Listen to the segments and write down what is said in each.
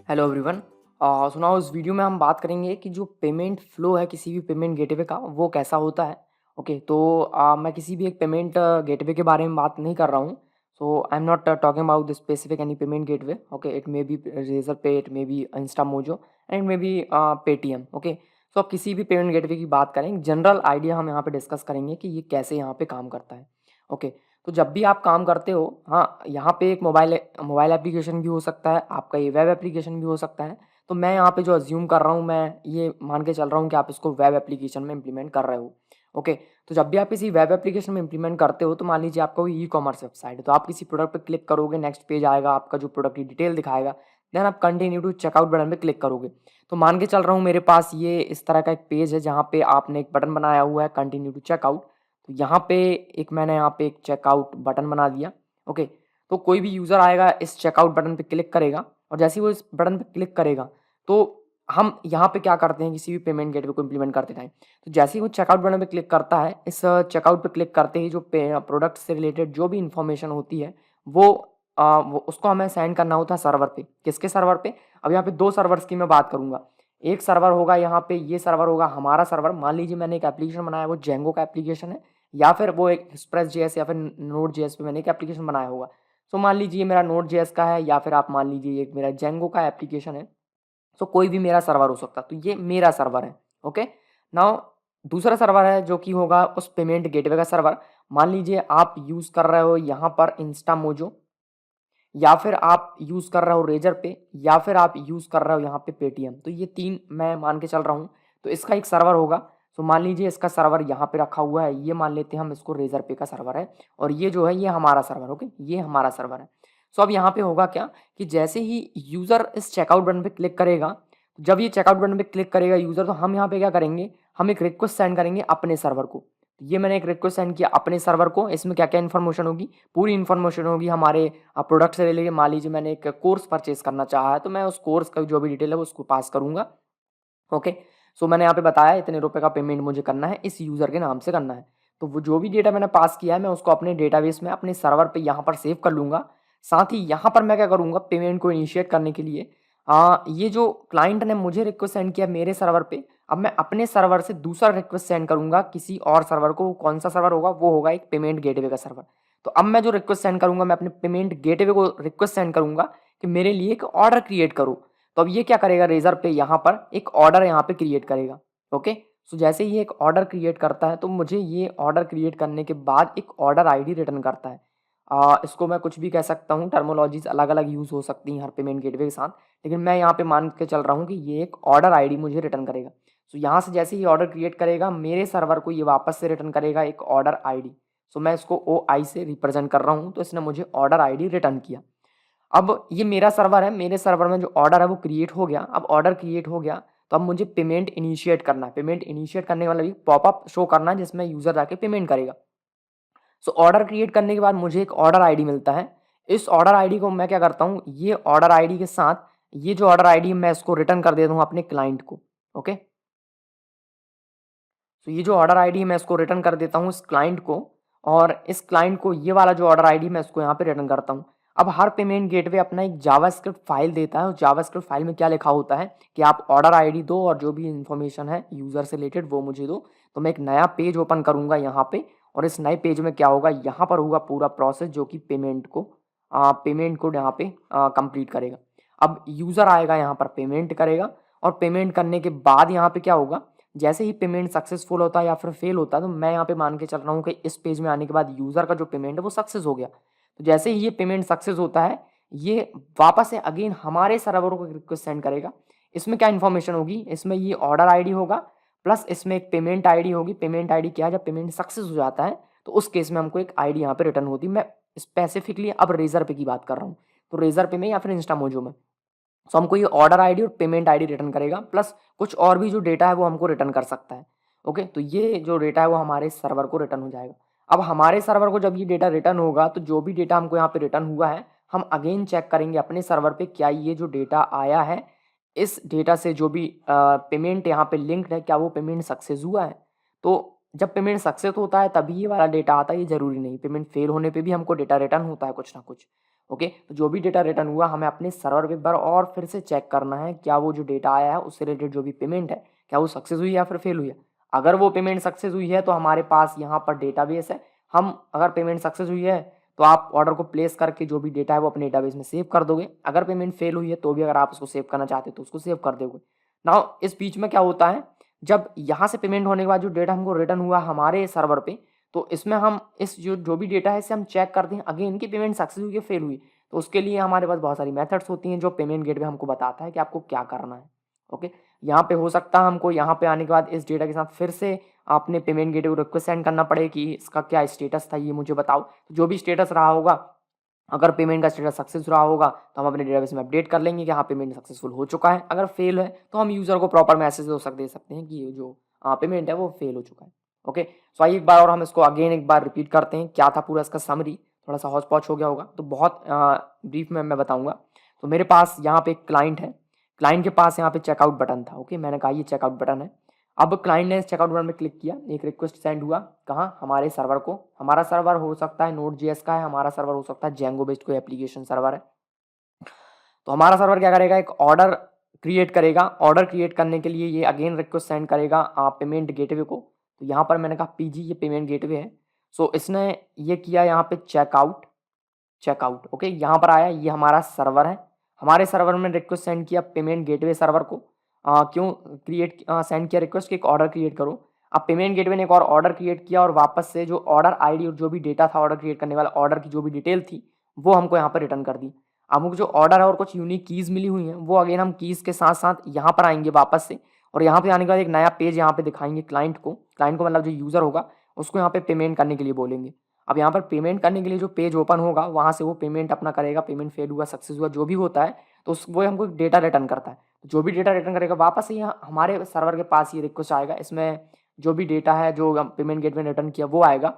Hello everyone. So now इस video में हम बात करेंगे कि जो पेमेंट फ्लो है किसी भी पेमेंट गेटवे का वो कैसा होता है। ओके, तो मैं किसी भी एक पेमेंट गेटवे के बारे में बात नहीं कर रहा हूँ। So I am not talking about the specific any payment gateway. Okay, it may be Razorpay, it may be Instamojo and may be Paytm. Okay, so अब किसी भी पेमेंट गेटवे की बात करें, जनरल आइडिया हम यहाँ पे discuss करेंगे कि ये कैसे यहाँ पे काम करता है। ओके, तो जब भी आप काम करते हो, हाँ, यहाँ पे एक मोबाइल मोबाइल एप्लीकेशन भी हो सकता है, आपका ये वेब एप्लीकेशन भी हो सकता है। तो मैं यहाँ पे जो अज्यूम कर रहा हूँ, मैं ये मान के चल रहा हूँ कि आप इसको वेब एप्लीकेशन में इम्प्लीमेंट कर रहे हो। ओके, तो जब भी आप किसी वेब एप्लीकेशन में इम्प्लीमेंट करते हो, तो मान लीजिए आपका कोई ई कॉमर्स वेबसाइट है, तो आप किसी प्रोडक्ट पे क्लिक करोगे, नेक्स्ट पेज आएगा, आपका जो प्रोडक्ट की डिटेल दिखाएगा, देन आप कंटिन्यू टू चेकआउट बटन पे क्लिक करोगे। तो मान के चल रहा हूँ मेरे पास ये इस तरह का एक पेज है जहाँ पे आपने एक बटन बनाया हुआ है, कंटिन्यू टू चेकआउट। तो यहाँ पे मैंने यहाँ पे एक चेकआउट बटन बना दिया। ओके, तो कोई भी यूज़र आएगा, इस चेकआउट बटन पे क्लिक करेगा, और जैसे ही वो इस बटन पे क्लिक करेगा, तो हम यहाँ पे क्या करते हैं किसी भी पेमेंट गेटवे को इम्प्लीमेंट करते टाइम, तो जैसे ही वो चेकआउट बटन पे क्लिक करता है, इस चेकआउट पे क्लिक करते ही जो प्रोडक्ट से रिलेटेड जो भी इंफॉर्मेशन होती है वो वो उसको हमें सेंड करना होता है सर्वर पे। किसके सर्वर पे? अब यहाँ पे दो सर्वर्स की मैं बात करूंगा। एक सर्वर होगा यहाँ पे, ये सर्वर होगा हमारा सर्वर। मान लीजिए मैंने एक एप्लीकेशन बनाया, वो जेंगो का एप्लीकेशन है, या फिर वो एक एक्सप्रेस जेएस या फिर नोड जेएस पे मैंने एक एप्लीकेशन बनाया होगा। सो मान लीजिए ये मेरा नोड जेएस का है, या फिर आप मान लीजिए एक मेरा जेंगो का एप्लीकेशन है। सो कोई भी मेरा सर्वर हो सकता है, तो ये मेरा सर्वर है। ओके, नाउ दूसरा सर्वर है जो कि होगा उस पेमेंट गेटवे का सर्वर। मान लीजिए आप यूज कर रहे हो यहाँ पर इंस्टा मोजो, या फिर आप यूज़ कर रहे हो रेजर पे, या फिर आप यूज़ कर रहे हो यहाँ पे पेटीएम। तो ये तीन मैं मान के चल रहा हूँ, तो इसका एक सर्वर होगा। तो मान लीजिए इसका सर्वर यहाँ पे रखा हुआ है, ये मान लेते हैं हम इसको रेजर पे का सर्वर है, और ये जो है ये हमारा सर्वर। ओके, ये हमारा सर्वर है। सो अब यहाँ पे होगा क्या कि जैसे ही यूज़र इस चेकआउट बटन पे क्लिक करेगा, जब ये चेकआउट बटन पे क्लिक करेगा यूज़र, तो हम यहाँ पे क्या करेंगे, हम एक रिक्वेस्ट सेंड करेंगे अपने सर्वर को। ये मैंने एक रिक्वेस्ट सेंड किया अपने सर्वर को, इसमें क्या क्या इन्फॉर्मेशन होगी, पूरी इन्फॉर्मेशन होगी हमारे प्रोडक्ट से रिलेटेड। मान लीजिए मैंने एक कोर्स परचेज करना चाहा है, तो मैं उस कोर्स का जो भी डिटेल है वो उसको पास करूंगा। ओके, सो मैंने यहाँ पे बताया इतने रुपए का पेमेंट मुझे करना है, इस यूज़र के नाम से करना है। तो वो जो भी डेटा मैंने पास किया है, मैं उसको अपने डेटाबेस में अपने सर्वर पे यहाँ पर सेव कर लूँगा। साथ ही यहाँ पर मैं क्या करूँगा, पेमेंट को इनिशिएट करने के लिए ये जो क्लाइंट ने मुझे रिक्वेस्ट सेंड किया मेरे सर्वर पे, अब मैं अपने सर्वर से दूसरा रिक्वेस्ट सेंड करूँगा किसी और सर्वर को। वो कौन सा सर्वर होगा? वो होगा एक पेमेंट गेटवे का सर्वर। तो अब मैं जो रिक्वेस्ट सेंड करूँगा, मैं अपने पेमेंट गेटवे को रिक्वेस्ट सेंड करूँगा कि मेरे लिए एक ऑर्डर क्रिएट करो। तो अब ये क्या करेगा, रेजर पे यहाँ पर एक ऑर्डर यहाँ पे क्रिएट करेगा। ओके, सो जैसे ही ये एक ऑर्डर क्रिएट करता है, तो मुझे ये ऑर्डर क्रिएट करने के बाद एक ऑर्डर आईडी रिटर्न करता है। इसको मैं कुछ भी कह सकता हूँ, टर्मोलॉजीज अलग अलग यूज़ हो सकती हैं हर पेमेंट गेटवे के साथ, लेकिन मैं यहाँ पे मान के चल रहा हूँ कि ये एक ऑर्डर आईडी मुझे रिटर्न करेगा। सो यहाँ से जैसे ही ऑर्डर क्रिएट करेगा, मेरे सर्वर को ये वापस से रिटर्न करेगा एक ऑर्डर आईडी। सो मैं इसको ओ आई से रिप्रेजेंट कर रहा हूँ, तो इसने मुझे ऑर्डर आईडी रिटर्न किया। अब ये मेरा सर्वर है, मेरे सर्वर में जो ऑर्डर है वो क्रिएट हो गया। अब ऑर्डर क्रिएट हो गया, तो अब मुझे पेमेंट इनिशिएट करना है। पेमेंट इनिशिएट करने वाला भी पॉपअप शो करना है जिसमें यूज़र जाके पेमेंट करेगा। सो ऑर्डर क्रिएट करने के बाद मुझे एक ऑर्डर आईडी मिलता है। इस ऑर्डर आईडी को मैं क्या करता हूँ, ये ऑर्डर आईडी के साथ ये जो ऑर्डर आईडी मैं इसको रिटर्न कर देता हूँ अपने क्लाइंट को। ओके, तो ये जो ऑर्डर आईडी है मैं इसको रिटर्न कर देता हूँ इस क्लाइंट को, और इस क्लाइंट को ये वाला जो ऑर्डर आईडी मैं इसको यहाँ पे रिटर्न करता हूँ। अब हर पेमेंट गेटवे अपना एक जावास्क्रिप्ट फाइल देता है, और जावास्क्रिप्ट फाइल में क्या लिखा होता है कि आप ऑर्डर आईडी दो और जो भी इन्फॉर्मेशन है यूज़र से रिलेटेड वो मुझे दो। तो मैं एक नया पेज ओपन करूँगा यहाँ पे, और इस नए पेज में क्या होगा, यहाँ पर होगा पूरा प्रोसेस जो कि पेमेंट को यहाँ पे कंप्लीट करेगा। अब यूज़र आएगा यहाँ पर पेमेंट करेगा, और पेमेंट करने के बाद यहाँ पे क्या होगा, जैसे ही पेमेंट सक्सेसफुल होता है या फिर फेल होता है, तो मैं यहाँ पे मान के चल रहा हूँ कि इस पेज में आने के बाद यूज़र का जो पेमेंट है वो सक्सेस हो गया। तो जैसे ही ये पेमेंट सक्सेस होता है, ये वापस से अगेन हमारे सर्वर को रिक्वेस्ट सेंड करेगा। इसमें क्या इन्फॉर्मेशन होगी, इसमें ये ऑर्डर आईडी होगा, प्लस इसमें एक पेमेंट आईडी होगी। पेमेंट आईडी क्या है, जब पेमेंट सक्सेस हो जाता है तो उस केस में हमको एक आईडी यहाँ पे रिटर्न होती है। मैं स्पेसिफिकली अब रेजर पे की बात कर रहा हूँ, तो रेजर पे में या फिर इंस्टामोजो में। सो हमको ये ऑर्डर आईडी और पेमेंट आईडी रिटर्न करेगा, प्लस कुछ और भी जो डेटा है वो हमको रिटर्न कर सकता है। ओके, तो ये जो डेटा है वो हमारे सर्वर को रिटर्न हो जाएगा। अब हमारे सर्वर को जब ये डेटा रिटर्न होगा, तो जो भी डेटा हमको यहाँ पे रिटर्न हुआ है, हम अगेन चेक करेंगे अपने सर्वर पे क्या ये जो डेटा आया है, इस डेटा से जो भी पेमेंट यहाँ पे लिंक्ड है, क्या वो पेमेंट सक्सेस हुआ है। तो जब पेमेंट सक्सेस होता है तभी ये वाला डेटा आता है, ये ज़रूरी नहीं। पेमेंट फेल होने पे भी हमको डेटा रिटर्न होता है कुछ ना कुछ। ओके, तो जो भी डेटा रिटर्न हुआ हमें अपने सर्वर पे एक बार और फिर से चेक करना है, क्या वो जो डेटा आया है उससे रिलेटेड जो भी पेमेंट है, क्या वो सक्सेस हुई या फिर फेल हुई है। अगर वो पेमेंट सक्सेस हुई है तो हमारे पास यहाँ पर डेटाबेस है, हम अगर पेमेंट सक्सेस हुई है तो आप ऑर्डर को प्लेस करके जो भी डेटा है वो अपने डेटाबेस में सेव कर दोगे। अगर पेमेंट फेल हुई है तो भी अगर आप उसको सेव करना चाहते हो तो उसको सेव कर दोगे। नाउ इस बीच में क्या होता है, जब यहाँ से पेमेंट होने के बाद जो डेटा हमको रिटर्न हुआ हमारे सर्वर पे, तो इसमें हम इस जो भी डेटा है इसे हम चेक करते हैं अगेन की पेमेंट सक्सेस हुई या फेल हुई। तो उसके लिए हमारे पास बहुत सारी मेथड्स होती हैं जो पेमेंट गेटवे हमको बताता है कि आपको क्या करना है। ओके, यहाँ पे हो सकता है हमको यहाँ पे आने के बाद इस डेटा के साथ फिर से आपने पेमेंट गेटवे को रिक्वेस्ट सेंड करना पड़े कि इसका क्या स्टेटस था ये मुझे बताओ। तो जो भी स्टेटस रहा होगा, अगर पेमेंट का स्टेटस सक्सेस रहा होगा तो हम अपने डेटाबेस में अपडेट कर लेंगे कि हाँ पेमेंट सक्सेसफुल हो चुका है। अगर फेल है तो हम यूज़र को प्रॉपर मैसेज दे सकते हैं कि ये जो पेमेंट है वो फेल हो चुका है। ओके, सो आइए एक बार और हम इसको अगेन एक बार रिपीट करते हैं, क्या था पूरा इसका समरी। थोड़ा सा हौच पौच हो गया होगा तो बहुत ब्रीफ में मैं बताऊंगा। तो मेरे पास यहाँ पे एक क्लाइंट है, क्लाइंट के पास यहाँ पे चेकआउट बटन था। ओके, मैंने कहा ये चेकआउट बटन है। अब क्लाइंट ने चेकआउट बटन में क्लिक किया, एक रिक्वेस्ट सेंड हुआ कहाँ, हमारे सर्वर को। हमारा सर्वर हो सकता है नोड जेएस का है, हमारा सर्वर हो सकता है जेंगो बेस्ड कोई एप्लीकेशन सर्वर है। तो हमारा सर्वर क्या करेगा, एक ऑर्डर क्रिएट करेगा। ऑर्डर क्रिएट करने के लिए ये अगेन रिक्वेस्ट सेंड करेगा पेमेंट गेटवे को। तो यहाँ पर मैंने कहा पीजी ये पेमेंट गेटवे है। सो इसने ये किया यहाँ पे चेकआउट, चेकआउट। ओके, यहाँ पर आया, ये हमारा सर्वर है। हमारे सर्वर में रिक्वेस्ट सेंड किया पेमेंट गेटवे सर्वर को। क्यों क्रिएट सेंड किया रिक्वेस्ट कि एक ऑर्डर क्रिएट करो। अब पेमेंट गेटवे ने एक और ऑर्डर क्रिएट किया और वापस से जो ऑर्डर आईडी और जो भी डेटा था ऑर्डर क्रिएट करने वाला, ऑर्डर की जो भी डिटेल थी वो हमको यहाँ पर रिटर्न कर दी। अब हमको जो ऑर्डर है और कुछ यूनिक कीज़ मिली हुई हैं वो अगेन हम कीज़ के साथ साथ यहाँ पर आएंगे वापस से, और यहाँ पे आने के बाद एक नया पेज यहाँ पे दिखाएंगे क्लाइंट को। क्लाइंट को मतलब जो यूज़र होगा उसको यहाँ पे पेमेंट करने के लिए बोलेंगे। अब यहाँ पर पेमेंट करने के लिए जो पेज ओपन होगा वहाँ से वो पेमेंट अपना करेगा, पेमेंट फेल हुआ सक्सेस हुआ जो भी होता है तो उस वो हमको डेटा रिटर्न करता है। तो जो भी डेटा रिटर्न करेगा वापस से यहाँ हमारे सर्वर के पास ये रिक्वेस्ट आएगा, इसमें जो भी डेटा है जो पेमेंट गेटवे ने रिटर्न किया वो आएगा,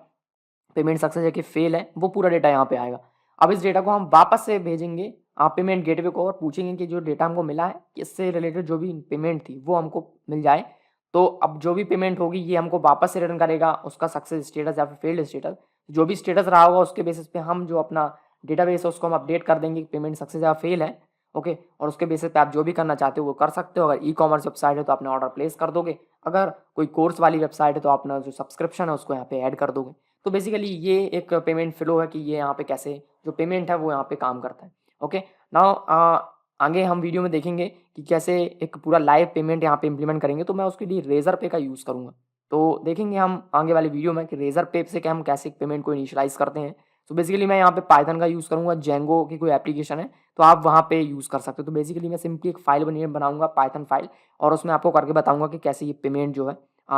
पेमेंट सक्सेस है कि फेल है वो पूरा डेटा यहाँ पे आएगा। अब इस डेटा को हम वापस से भेजेंगे पेमेंट गेटवे को और पूछेंगे कि जो डेटा हमको मिला है इससे रिलेटेड जो भी पेमेंट थी वो हमको मिल जाए। तो अब जो भी पेमेंट होगी ये हमको वापस से रिटर्न करेगा उसका सक्सेस स्टेटस या फिर फेल्ड स्टेटस। जो भी स्टेटस रहा होगा उसके बेसिस पे हम जो अपना डेटाबेस है उसको हम अपडेट कर देंगे कि पेमेंट सक्सेस या फेल है। ओके, और उसके बेसिस पे आप जो भी करना चाहते हो वो कर सकते हो। अगर ई कॉमर्स वेबसाइट है तो अपना ऑर्डर प्लेस कर दोगे, अगर कोई कोर्स वाली वेबसाइट है तो अपना जो सब्सक्रिप्शन है उसको यहाँ पे ऐड कर दोगे। तो बेसिकली ये एक पेमेंट फ्लो है कि ये यहाँ पे कैसे जो पेमेंट है वो यहाँ पे काम करता है। ओके, नाउ आगे हम वीडियो में देखेंगे कि कैसे एक पूरा लाइव पेमेंट यहाँ पे इम्प्लीमेंट करेंगे, तो मैं उसके लिए रेजर पे का यूज़ करूँगा। तो देखेंगे हम आगे वाली वीडियो में कि रेजर पे से क्या हम कैसे पेमेंट को इनिशियलाइज़ करते हैं। तो बेसिकली मैं यहाँ पे पाइथन का यूज़ करूँगा, जेंगो की कोई एप्लीकेशन है तो आप वहाँ पे यूज़ कर सकते हो। तो बेसिकली मैं सिंपली एक फ़ाइल बनाऊँगा पाइथन फ़ाइल, और उसमें आपको करके बताऊँगा कि कैसे ये पेमेंट जो है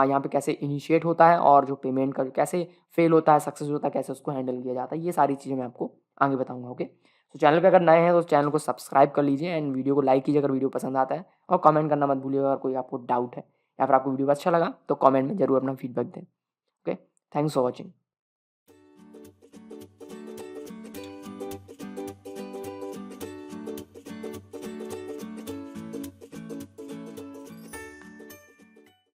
यहाँ पे कैसे इनिशिएट होता है और जो पेमेंट का कैसे फेल होता है सक्सेस होता है कैसे उसको हैंडल किया जाता है। ये सारी चीज़ें मैं आपको आगे बताऊँगा। ओके, तो चैनल पे अगर नए हैं तो चैनल को सब्सक्राइब कर लीजिए एंड वीडियो को लाइक कीजिए अगर वीडियो पसंद आता है, और कमेंट करना मत भूलिएगा अगर कोई आपको डाउट है या फिर आपको वीडियो अच्छा लगा तो कमेंट में ज़रूर अपना फीडबैक दें। Okay, thanks for watching.